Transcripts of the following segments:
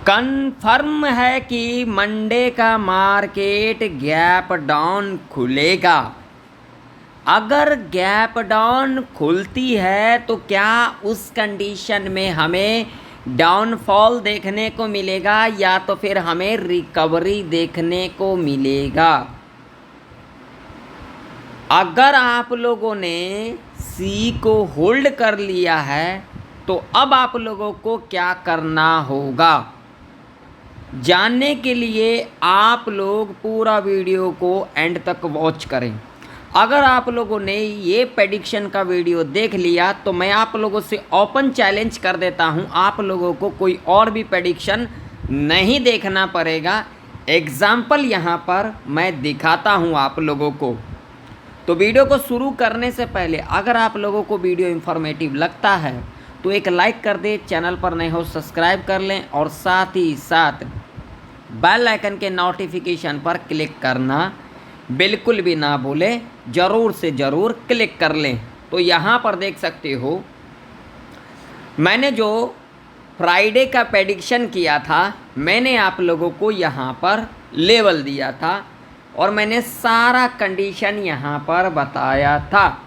Confirm है कि Monday का मार्केट गैप डाउन खुलेगा। अगर गैप डाउन खुलती है तो क्या उस कंडीशन में हमें डाउनफॉल देखने को मिलेगा या तो फिर हमें रिकवरी देखने को मिलेगा। अगर आप लोगों ने सी को होल्ड कर लिया है तो अब आप लोगों को क्या करना होगा, जानने के लिए आप लोग पूरा वीडियो को एंड तक वॉच करें। अगर आप लोगों ने ये प्रेडिक्शन का वीडियो देख लिया तो मैं आप लोगों से ओपन चैलेंज कर देता हूँ, आप लोगों को कोई और भी प्रेडिक्शन नहीं देखना पड़ेगा। एग्जाम्पल यहाँ पर मैं दिखाता हूँ आप लोगों को। तो वीडियो को शुरू करने से पहले अगर आप लोगों को वीडियो इन्फॉर्मेटिव लगता है तो एक लाइक कर दे, चैनल पर नए हो सब्सक्राइब कर लें और साथ ही साथ बेल आइकन के नोटिफिकेशन पर क्लिक करना बिल्कुल भी ना भूलें, ज़रूर से ज़रूर क्लिक कर लें। तो यहाँ पर देख सकते हो मैंने जो फ्राइडे का प्रेडिक्शन किया था, मैंने आप लोगों को यहाँ पर लेवल दिया था और मैंने सारा कंडीशन यहाँ पर बताया था।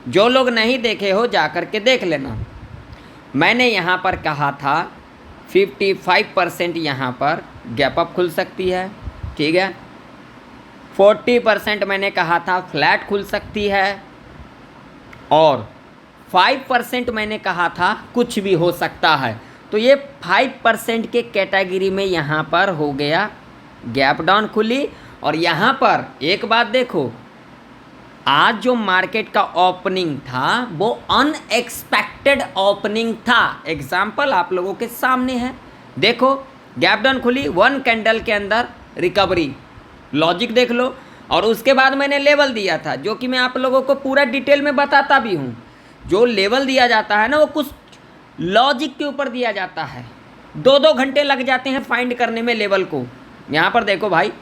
जो लोग नहीं देखे हो जा कर के देख लेना। मैंने यहाँ पर कहा था 55% यहाँ पर गैप अप खुल सकती है, ठीक है। 40% मैंने कहा था फ्लैट खुल सकती है और 5% मैंने कहा था कुछ भी हो सकता है। तो ये 5% के कैटेगरी में यहाँ पर हो गया गैप डाउन खुली। और यहाँ पर एक बात देखो, आज जो मार्केट का ओपनिंग था वो अनएक्सपेक्टेड ओपनिंग था। एग्जाम्पल आप लोगों के सामने है, देखो गैप डाउन खुली, 1 कैंडल के अंदर रिकवरी, लॉजिक देख लो। और उसके बाद मैंने लेवल दिया था जो कि मैं आप लोगों को पूरा डिटेल में बताता भी हूँ। जो लेवल दिया जाता है ना वो कुछ लॉजिक के ऊपर दिया जाता है, 2-2 घंटे लग जाते हैं फाइंड करने में लेवल को। यहाँ पर देखो भाई,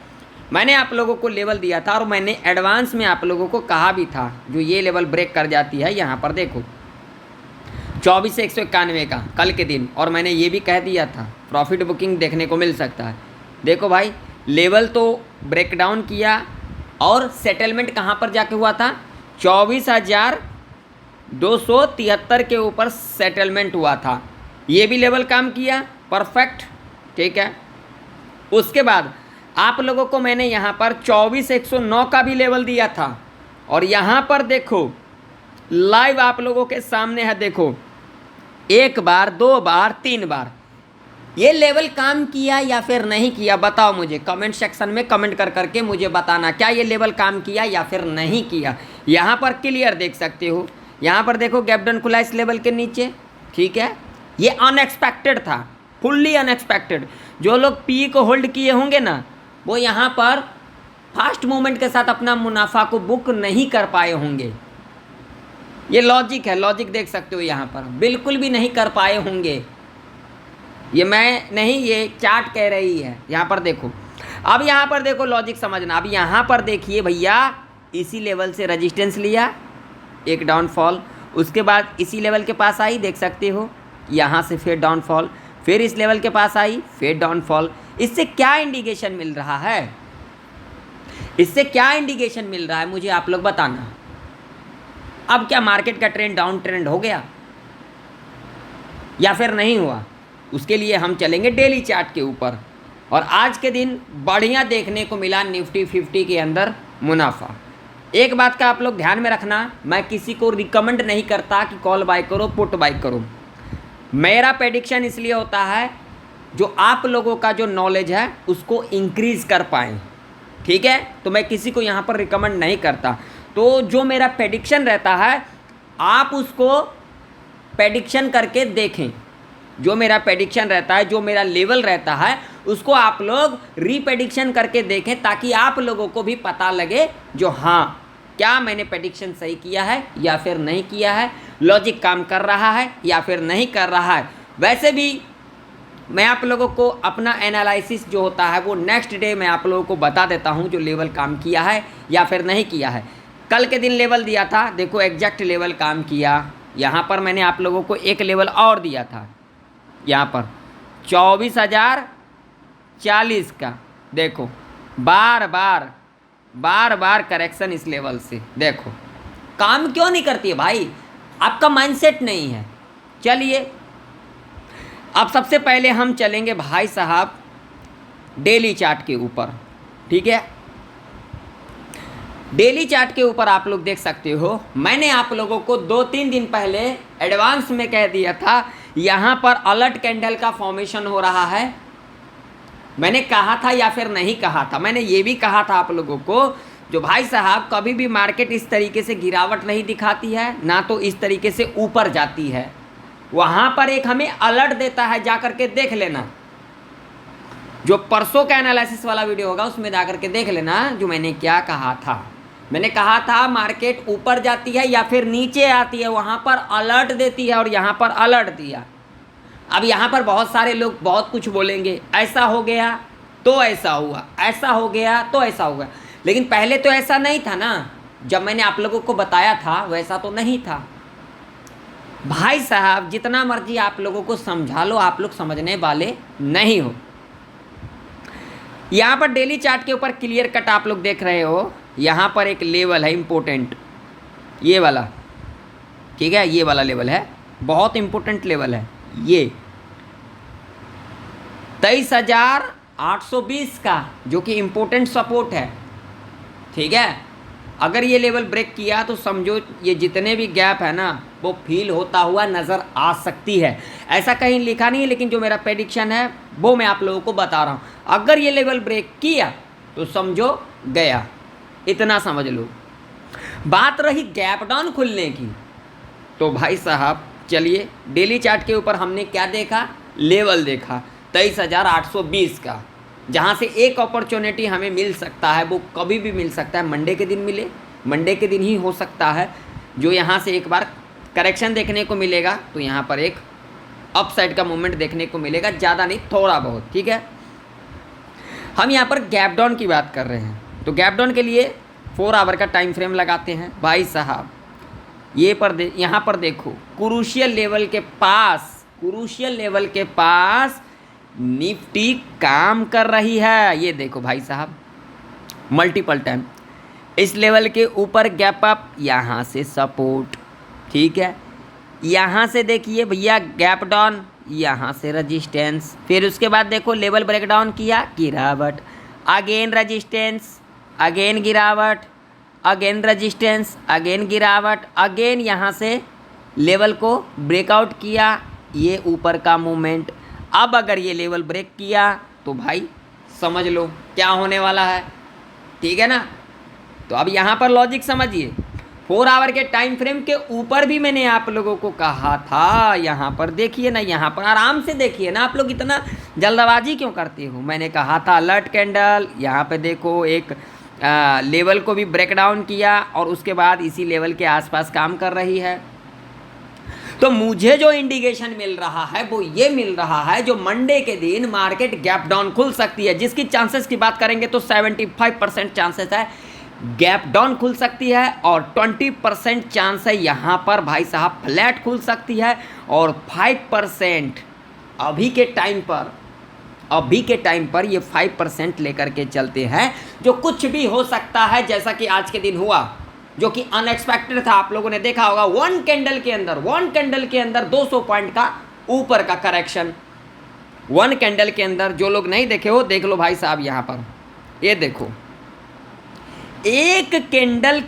मैंने आप लोगों को लेवल दिया था और मैंने एडवांस में आप लोगों को कहा भी था जो ये लेवल ब्रेक कर जाती है, यहाँ पर देखो 24,191 का कल के दिन। और मैंने ये भी कह दिया था प्रॉफिट बुकिंग देखने को मिल सकता है। देखो भाई, लेवल तो ब्रेक डाउन किया और सेटलमेंट कहाँ पर जाके हुआ था, 24,273 के ऊपर सेटलमेंट हुआ था। ये भी लेवल काम किया, परफेक्ट, ठीक है। उसके बाद आप लोगों को मैंने यहाँ पर 24,109 का भी लेवल दिया था और यहाँ पर देखो लाइव आप लोगों के सामने है, देखो 1 बार 2 बार 3 बार ये लेवल काम किया या फिर नहीं किया, बताओ मुझे कमेंट सेक्शन में कमेंट कर करके मुझे बताना क्या ये लेवल काम किया या फिर नहीं किया। यहाँ पर क्लियर देख सकते हो, यहाँ पर देखो गैप डाउन खुला इस लेवल के नीचे, ठीक है। ये अनएक्सपेक्टेड था, फुल्ली अनएक्सपेक्टेड। जो लोग पी को होल्ड किए होंगे ना वो यहाँ पर फास्ट मूवमेंट के साथ अपना मुनाफा को बुक नहीं कर पाए होंगे। ये लॉजिक है, लॉजिक देख सकते हो, यहाँ पर बिल्कुल भी नहीं कर पाए होंगे। ये मैं नहीं, ये चार्ट कह रही है। यहाँ पर देखो, अब यहाँ पर देखो लॉजिक समझना। अब यहाँ पर देखिए भैया, इसी लेवल से रेजिस्टेंस लिया, एक डाउनफॉल, उसके बाद इसी लेवल के पास आई, देख सकते हो, यहाँ से फिर डाउनफॉल, फिर इस लेवल के पास आई, फिर डाउनफॉल। इससे क्या इंडिकेशन मिल रहा है, इससे क्या इंडिकेशन मिल रहा है मुझे आप लोग बताना। अब क्या मार्केट का ट्रेंड डाउन ट्रेंड हो गया या फिर नहीं हुआ, उसके लिए हम चलेंगे डेली चार्ट के ऊपर। और आज के दिन बढ़िया देखने को मिला निफ्टी 50 के अंदर मुनाफा। एक बात का आप लोग ध्यान में रखना, मैं किसी को रिकमेंड नहीं करता कि कॉल बाय करो पुट बाय करो। मेरा प्रेडिक्शन इसलिए होता है जो आप लोगों का जो नॉलेज है उसको इंक्रीज कर पाएँ, ठीक है। तो मैं किसी को यहाँ पर रिकमेंड नहीं करता। तो जो मेरा प्रेडिक्शन रहता है आप उसको प्रेडिक्शन करके देखें। जो मेरा प्रेडिक्शन रहता है, जो मेरा लेवल रहता है, उसको आप लोग रीप्रेडिक्शन करके देखें ताकि आप लोगों को भी पता लगे जो हाँ क्या मैंने प्रेडिक्शन सही किया है या फिर नहीं किया है, लॉजिक काम कर रहा है या फिर नहीं कर रहा है। वैसे भी मैं आप लोगों को अपना एनालिसिस जो होता है वो नेक्स्ट डे मैं आप लोगों को बता देता हूँ जो लेवल काम किया है या फिर नहीं किया है। कल के दिन लेवल दिया था, देखो एग्जैक्ट लेवल काम किया। यहाँ पर मैंने आप लोगों को एक लेवल और दिया था, यहाँ पर 24,040 का। देखो बार बार करेक्शन इस लेवल से। देखो काम क्यों नहीं करती है भाई, आपका माइंडसेट नहीं है। चलिए अब सबसे पहले हम चलेंगे भाई साहब डेली चार्ट के ऊपर, ठीक है। डेली चार्ट के ऊपर आप लोग देख सकते हो, मैंने आप लोगों को 2-3 दिन पहले एडवांस में कह दिया था यहाँ पर अलर्ट कैंडल का फॉर्मेशन हो रहा है। मैंने कहा था या फिर नहीं कहा था, मैंने ये भी कहा था आप लोगों को, जो भाई साहब कभी भी मार्केट इस तरीके से गिरावट नहीं दिखाती है, ना तो इस तरीके से ऊपर जाती है। वहाँ पर एक हमें अलर्ट देता है, जा करके देख लेना। जो परसों का एनालिसिस वाला वीडियो होगा उसमें जा करके देख लेना जो मैंने क्या कहा था। मैंने कहा था मार्केट ऊपर जाती है या फिर नीचे आती है, वहाँ पर अलर्ट देती है, और यहाँ पर अलर्ट दिया। अब यहाँ पर बहुत सारे लोग बहुत कुछ बोलेंगे, ऐसा हो गया तो ऐसा हुआ, ऐसा हो गया तो ऐसा हुआ, लेकिन पहले तो ऐसा नहीं था ना। जब मैंने आप लोगों को बताया था वैसा तो नहीं था। भाई साहब जितना मर्जी आप लोगों को समझा लो, आप लोग समझने वाले नहीं हो। यहाँ पर डेली चार्ट के ऊपर क्लियर कट आप लोग देख रहे हो, यहाँ पर एक लेवल है इम्पोर्टेंट, ये वाला, ठीक है, ये वाला लेवल है, बहुत इम्पोर्टेंट लेवल है ये 23,820 का, जो कि इम्पोर्टेंट सपोर्ट है, ठीक है। अगर ये लेवल ब्रेक किया तो समझो ये जितने भी गैप है ना वो फील होता हुआ नज़र आ सकती है। ऐसा कहीं लिखा नहीं है, लेकिन जो मेरा प्रेडिक्शन है वो मैं आप लोगों को बता रहा हूँ। अगर ये लेवल ब्रेक किया तो समझो गया, इतना समझ लो। बात रही गैप डाउन खुलने की, तो भाई साहब चलिए डेली चार्ट के ऊपर हमने क्या देखा, लेवल देखा 23,820 का, जहाँ से एक अपॉर्चुनिटी हमें मिल सकता है, वो कभी भी मिल सकता है। मंडे के दिन मिले, मंडे के दिन ही हो सकता है, जो यहाँ से एक बार करेक्शन देखने को मिलेगा, तो यहाँ पर एक अपसाइड का मूवमेंट देखने को मिलेगा, ज़्यादा नहीं थोड़ा बहुत, ठीक है। हम यहाँ पर गैप डाउन की बात कर रहे हैं, तो गैप डाउन के लिए 4 आवर का टाइम फ्रेम लगाते हैं भाई साहब। यहाँ पर देखो क्रूशियल लेवल के पास, क्रूशियल लेवल के पास निफ्टी काम कर रही है। ये देखो भाई साहब मल्टीपल टाइम इस लेवल के ऊपर गैप अप, यहाँ से सपोर्ट, ठीक है। यहाँ से देखिए भैया गैप डाउन, यहाँ से रजिस्टेंस, फिर उसके बाद देखो लेवल ब्रेक डाउन किया, गिरावट, अगेन रजिस्टेंस, अगेन गिरावट, अगेन रजिस्टेंस, अगेन गिरावट, अगेन यहाँ से लेवल को ब्रेकआउट किया, ये ऊपर का मूवमेंट। अब अगर ये लेवल ब्रेक किया तो भाई समझ लो क्या होने वाला है, ठीक है ना। तो अब यहाँ पर लॉजिक समझिए, 4 आवर के टाइम फ्रेम के ऊपर भी मैंने आप लोगों को कहा था, यहाँ पर देखिए ना, यहाँ पर आराम से देखिए ना, आप लोग इतना जल्दबाजी क्यों करते हो। मैंने कहा था अलर्ट कैंडल, यहाँ पे देखो एक लेवल को भी ब्रेक डाउन किया और उसके बाद इसी लेवल के आसपास काम कर रही है। तो मुझे जो इंडिकेशन मिल रहा है वो ये मिल रहा है, जो मंडे के दिन मार्केट गैप डाउन खुल सकती है, जिसकी चांसेस की बात करेंगे तो 75% चांसेस है गैप डाउन खुल सकती है, और 20% चांस है यहाँ पर भाई साहब फ्लैट खुल सकती है, और 5% अभी के टाइम पर ये 5% लेकर के चलते हैं, जो कुछ भी हो सकता है, जैसा कि आज के दिन हुआ, जो कि अनएक्सपेक्टेड था। आप लोगों ने देखा होगा 1 कैंडल के अंदर 200 पॉइंट का ऊपर का करेक्शन, 1 कैंडल के अंदर। जो लोग नहीं देखे हो देख लो भाई साहब, यहाँ पर ये देखो, एक कैंडल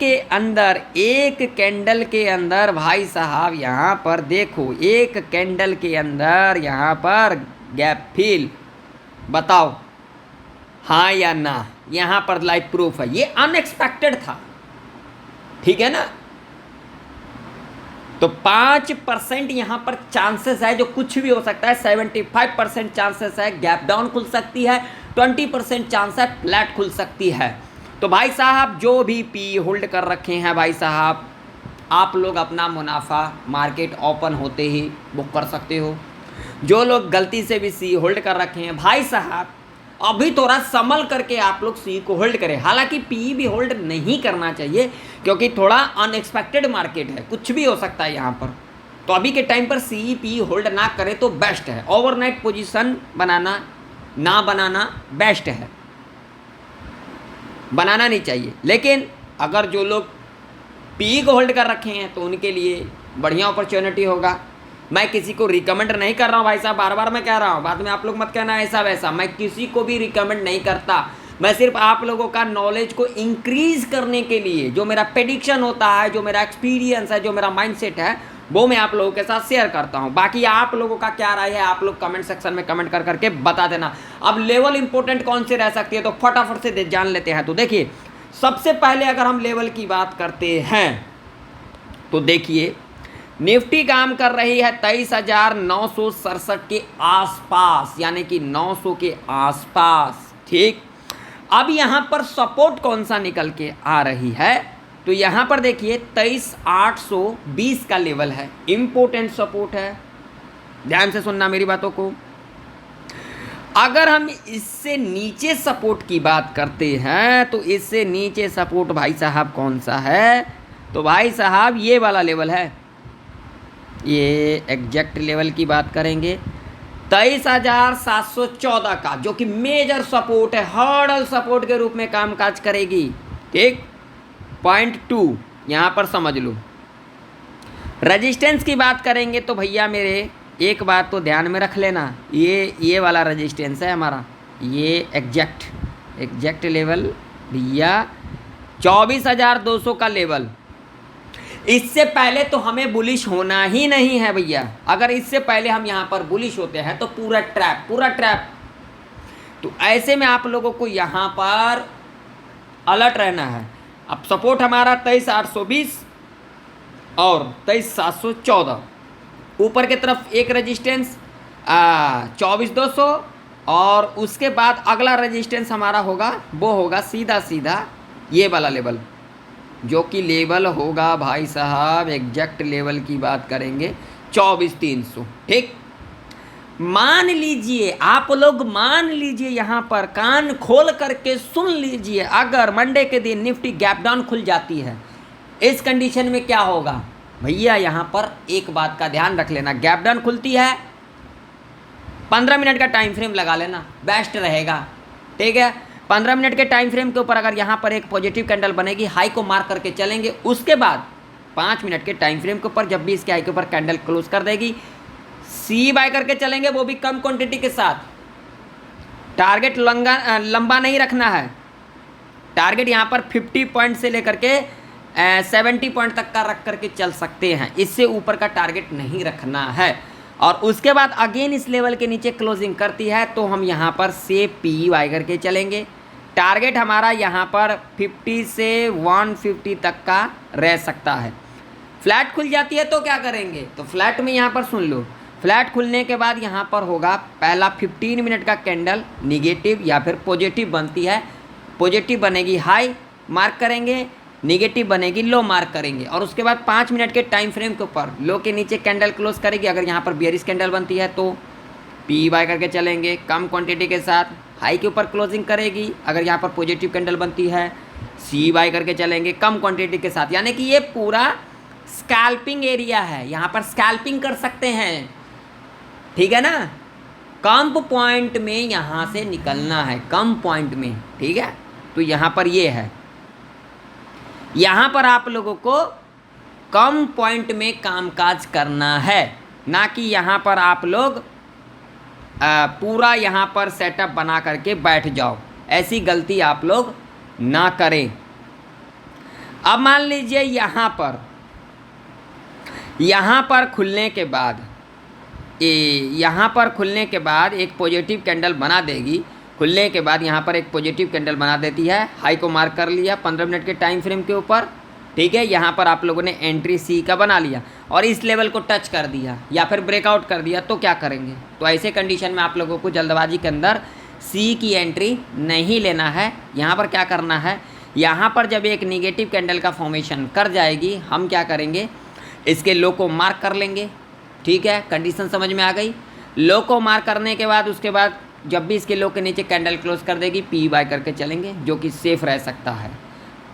के अंदर भाई साहब, यहाँ पर देखो एक कैंडल के अंदर यहाँ पर गैप फिल, बताओ हाँ या ना। यहाँ पर लाइव प्रूफ है, ये अनएक्सपेक्टेड था, ठीक है ना। तो 5% यहाँ पर चांसेस है, जो कुछ भी हो सकता है। 75% चांसेस है गैप डाउन खुल सकती है, 20% चांस है फ्लैट खुल सकती है। तो भाई साहब जो भी पी होल्ड कर रखे हैं भाई साहब, आप लोग अपना मुनाफा मार्केट ओपन होते ही बुक कर सकते हो। जो लोग गलती से भी सी होल्ड कर रखे हैं भाई साहब, अभी थोड़ा संभल करके आप लोग सी को होल्ड करें। हालांकि पी भी होल्ड नहीं करना चाहिए, क्योंकि थोड़ा अनएक्सपेक्टेड मार्केट है, कुछ भी हो सकता है यहाँ पर, तो अभी के टाइम पर सी पी होल्ड ना करे तो बेस्ट है। ओवरनाइट पोजीशन बनाना ना बनाना बेस्ट है, बनाना नहीं चाहिए। लेकिन अगर जो लोग पी को होल्ड कर रखे हैं तो उनके लिए बढ़िया अपॉर्चुनिटी होगा। मैं किसी को रिकमेंड नहीं कर रहा हूँ भाई साहब, बार बार मैं कह रहा हूँ, बाद में आप लोग मत कहना ऐसा वैसा, मैं किसी को भी रिकमेंड नहीं करता। मैं सिर्फ आप लोगों का नॉलेज को इंक्रीज करने के लिए जो मेरा प्रेडिक्शन होता है, जो मेरा एक्सपीरियंस है, जो मेरा माइंडसेट है, वो मैं आप लोगों के साथ शेयर करता हूँ। बाकी आप लोगों का क्या राय है आप लोग कमेंट सेक्शन में कमेंट कर करके बता देना। अब लेवल इंपॉर्टेंट कौन से रह सकती है तो फटाफट से जान लेते हैं। तो देखिए, सबसे पहले अगर हम लेवल की बात करते हैं तो देखिए, निफ्टी काम कर रही है 23,967 के आसपास, यानी कि 900 के आसपास। ठीक, अब यहाँ पर सपोर्ट कौन सा निकल के आ रही है तो यहाँ पर देखिए 23,820 का लेवल है, इंपॉर्टेंट सपोर्ट है। ध्यान से सुनना मेरी बातों को। अगर हम इससे नीचे सपोर्ट की बात करते हैं तो इससे नीचे सपोर्ट भाई साहब कौन सा है तो भाई साहब ये वाला लेवल है, ये एग्जैक्ट लेवल की बात करेंगे 23,714 का, जो कि मेजर सपोर्ट है, हर्डल सपोर्ट के रूप में कामकाज करेगी। ठीक, पॉइंट 2 यहाँ पर समझ लो। रजिस्टेंस की बात करेंगे तो भैया मेरे एक बात तो ध्यान में रख लेना, ये वाला रजिस्टेंस है हमारा, ये एग्जैक्ट लेवल भैया 24,200 का लेवल। इससे पहले तो हमें बुलिश होना ही नहीं है भैया। अगर इससे पहले हम यहाँ पर बुलिश होते हैं तो पूरा ट्रैप। तो ऐसे में आप लोगों को यहाँ पर अलर्ट रहना है। अब सपोर्ट हमारा 23,820 और 23,714, ऊपर की तरफ एक रजिस्टेंस 24,200 और उसके बाद अगला रजिस्टेंस हमारा होगा वो होगा सीधा ये वाला लेवल, जो कि लेवल होगा भाई साहब, एग्जैक्ट लेवल की बात करेंगे 24,300। ठीक, मान लीजिए आप लोग, मान लीजिए यहाँ पर कान खोल करके सुन लीजिए, अगर मंडे के दिन निफ्टी गैप डाउन खुल जाती है, इस कंडीशन में क्या होगा भैया। यहाँ पर एक बात का ध्यान रख लेना, गैप डाउन खुलती है 15 मिनट का टाइम फ्रेम लगा लेना, बेस्ट रहेगा। ठीक है, 15 मिनट के टाइम फ्रेम के ऊपर अगर यहाँ पर एक पॉजिटिव कैंडल बनेगी, हाई को मार्क करके चलेंगे, उसके बाद 5 मिनट के टाइम फ्रेम के ऊपर जब भी इसके हाई के ऊपर कैंडल क्लोज कर देगी, सी बाय करके चलेंगे, वो भी कम क्वांटिटी के साथ। टारगेट लंबा नहीं रखना है, टारगेट यहाँ पर 50 पॉइंट से लेकर के 70 पॉइंट तक का रख करके चल सकते हैं, इससे ऊपर का टारगेट नहीं रखना है। और उसके बाद अगेन इस लेवल के नीचे क्लोजिंग करती है तो हम यहाँ पर से पी वाई करके चलेंगे। टारगेट हमारा यहाँ पर 50 से 150 तक का रह सकता है। फ्लैट खुल जाती है तो क्या करेंगे तो फ्लैट में यहाँ पर सुन लो, फ्लैट खुलने के बाद यहाँ पर होगा पहला 15 मिनट का कैंडल निगेटिव या फिर पॉजिटिव बनती है, पॉजिटिव बनेगी हाई मार्क करेंगे, निगेटिव बनेगी लो मार्क करेंगे, और उसके बाद 5 मिनट के टाइम फ्रेम के ऊपर लो के नीचे कैंडल क्लोज करेगी। अगर यहाँ पर बेयरिश कैंडल बनती है तो पी बाय करके चलेंगे कम क्वांटिटी के साथ, हाई के ऊपर क्लोजिंग करेगी। अगर यहाँ पर पॉजिटिव कैंडल बनती है सी बाय करके चलेंगे कम क्वांटिटी के साथ। यानी कि ये पूरा स्कैल्पिंग एरिया है, यहाँ पर स्कैल्पिंग कर सकते हैं। ठीक है ना, कम पॉइंट में यहाँ से निकलना है, कम पॉइंट में। ठीक है, तो यहाँ पर ये है, यहाँ पर आप लोगों को कम पॉइंट में कामकाज करना है, ना कि यहाँ पर आप लोग पूरा यहाँ पर सेटअप बना करके बैठ जाओ। ऐसी गलती आप लोग ना करें। अब मान लीजिए यहाँ पर खुलने के बाद यहाँ पर खुलने के बाद एक पॉजिटिव कैंडल बना देगी। खुलने के बाद यहाँ पर एक पॉजिटिव कैंडल बना देती है, हाई को मार्क कर लिया 15 मिनट के टाइम फ्रेम के ऊपर। ठीक है, यहाँ पर आप लोगों ने एंट्री सी का बना लिया और इस लेवल को टच कर दिया या फिर ब्रेकआउट कर दिया तो क्या करेंगे। तो ऐसे कंडीशन में आप लोगों को जल्दबाजी के अंदर सी की एंट्री नहीं लेना है। यहाँ पर क्या करना है, यहाँ पर जब एक निगेटिव कैंडल का फॉर्मेशन कर जाएगी, हम क्या करेंगे, इसके लो को मार्क कर लेंगे। ठीक है, कंडीशन समझ में आ गई। लो को मार्क करने के बाद उसके बाद जब भी इसके लो के नीचे कैंडल क्लोज कर देगी पी बाय करके चलेंगे, जो कि सेफ रह सकता है।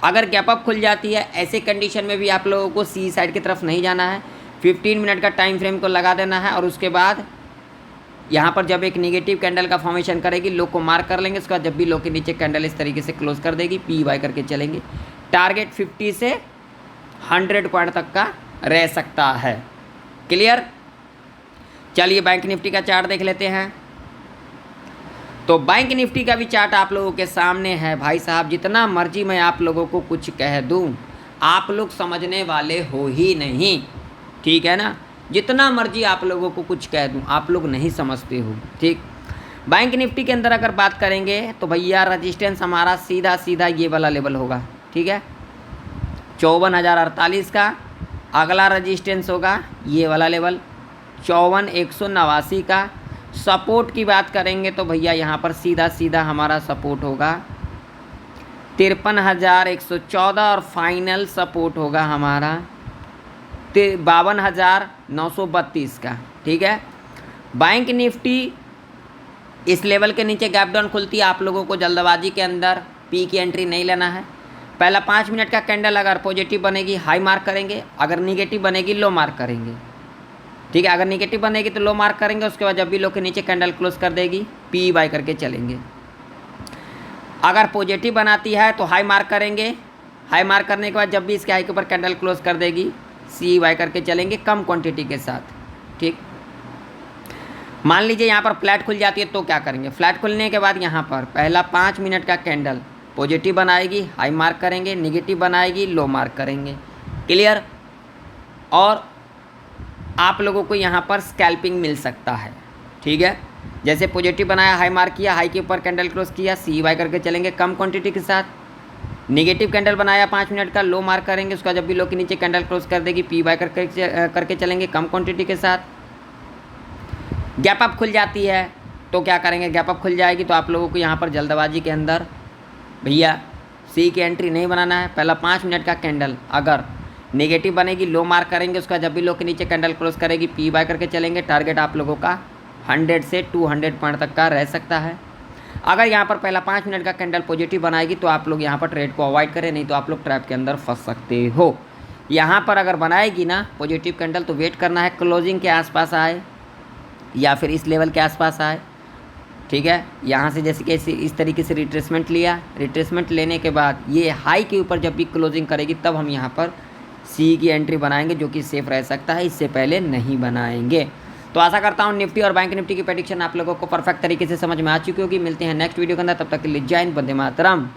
अगर गैप अप खुल जाती है ऐसे कंडीशन में भी आप लोगों को सी साइड की तरफ नहीं जाना है, 15 मिनट का टाइम फ्रेम को लगा देना है और उसके बाद यहाँ पर जब एक निगेटिव कैंडल का फॉर्मेशन करेगी लो को मार्क कर लेंगे। उसके बाद जब भी लो के नीचे कैंडल इस तरीके से क्लोज कर देगी पी बाय करके चलेंगे। टारगेट 50 से 100 पॉइंट तक का रह सकता है। क्लियर। चलिए बैंक निफ्टी का चार्ट देख लेते हैं। तो बैंक निफ्टी का भी चार्ट आप लोगों के सामने है। भाई साहब जितना मर्जी मैं आप लोगों को कुछ कह दूं आप लोग समझने वाले हो ही नहीं, ठीक है ना। जितना मर्जी आप लोगों को कुछ कह दूं आप लोग नहीं समझते हो, ठीक। बैंक निफ्टी के अंदर अगर बात करेंगे तो भैया रजिस्टेंस हमारा सीधा सीधा ये वाला लेवल होगा, ठीक है, 54,048 का। अगला रजिस्टेंस होगा ये वाला लेवल 54,189 का। सपोर्ट की बात करेंगे तो भैया यहाँ पर सीधा सीधा हमारा सपोर्ट होगा 53,114 और फाइनल सपोर्ट होगा हमारा 52,932 का, ठीक है। बैंक निफ्टी इस लेवल के नीचे गैप डाउन खुलती है। आप लोगों को जल्दबाजी के अंदर पी की एंट्री नहीं लेना है। पहला 5 मिनट का कैंडल अगर पॉजिटिव बनेगी हाई मार्क करेंगे, अगर निगेटिव बनेगी लो मार्क करेंगे, ठीक है। अगर निगेटिव बनेगी तो लो मार्क करेंगे। उसके बाद जब भी लो के नीचे कैंडल क्लोज कर देगी पी बाय करके चलेंगे। अगर पॉजिटिव बनाती है तो हाई मार्क करेंगे। हाई मार्क करने के बाद जब भी इसके हाई के ऊपर कैंडल क्लोज कर देगी सी बाय करके चलेंगे कम क्वांटिटी के साथ, ठीक। मान लीजिए यहाँ पर फ्लैट खुल जाती है तो क्या करेंगे। फ्लैट खुलने के बाद यहाँ पर पहला 5 मिनट का कैंडल पॉजिटिव बनाएगी हाई मार्क करेंगे, निगेटिव बनाएगी लो मार्क करेंगे। क्लियर। और आप लोगों को यहाँ पर स्कैल्पिंग मिल सकता है, ठीक है। जैसे पॉजिटिव बनाया हाई मार्क किया, हाई के ऊपर कैंडल क्लोज किया सी बाय करके चलेंगे कम क्वांटिटी के साथ। निगेटिव कैंडल बनाया 5 मिनट का लो मार्क करेंगे। उसका जब भी लो के नीचे कैंडल क्लोज कर देगी पी बाय करके चलेंगे कम क्वांटिटी के साथ। गैप अप खुल जाती है तो क्या करेंगे। गैप अप खुल जाएगी तो आप लोगों को यहाँ पर जल्दबाजी के अंदर भैया सी की एंट्री नहीं बनाना है। पहला 5 मिनट का कैंडल अगर नेगेटिव बनेगी लो मार्क करेंगे। उसका जब भी लो के नीचे कैंडल क्लोज करेगी पी बाय करके चलेंगे। टारगेट आप लोगों का 100 से 200 पॉइंट तक का रह सकता है। अगर यहाँ पर पहला 5 मिनट का कैंडल पॉजिटिव बनाएगी तो आप लोग यहाँ पर ट्रेड को अवॉइड करें, नहीं तो आप लोग ट्रैप के अंदर फंस सकते हो। यहाँ पर अगर बनाएगी ना पॉजिटिव कैंडल तो वेट करना है क्लोजिंग के आसपास आए या फिर इस लेवल के आसपास आए, ठीक है। यहाँ से जैसे कि इस तरीके से रिट्रेसमेंट लिया, रिट्रेसमेंट लेने के बाद ये हाई के ऊपर जब भी क्लोजिंग करेगी तब हम यहाँ पर सी की एंट्री बनाएंगे जो कि सेफ रह सकता है, इससे पहले नहीं बनाएंगे। तो आशा करता हूँ निफ्टी और बैंक निफ्टी की प्रेडिक्शन आप लोगों को परफेक्ट तरीके से समझ में आ चुकी होगी। मिलते हैं नेक्स्ट वीडियो के अंदर, तब तक के लिए जय हिंद, वंदे मातरम।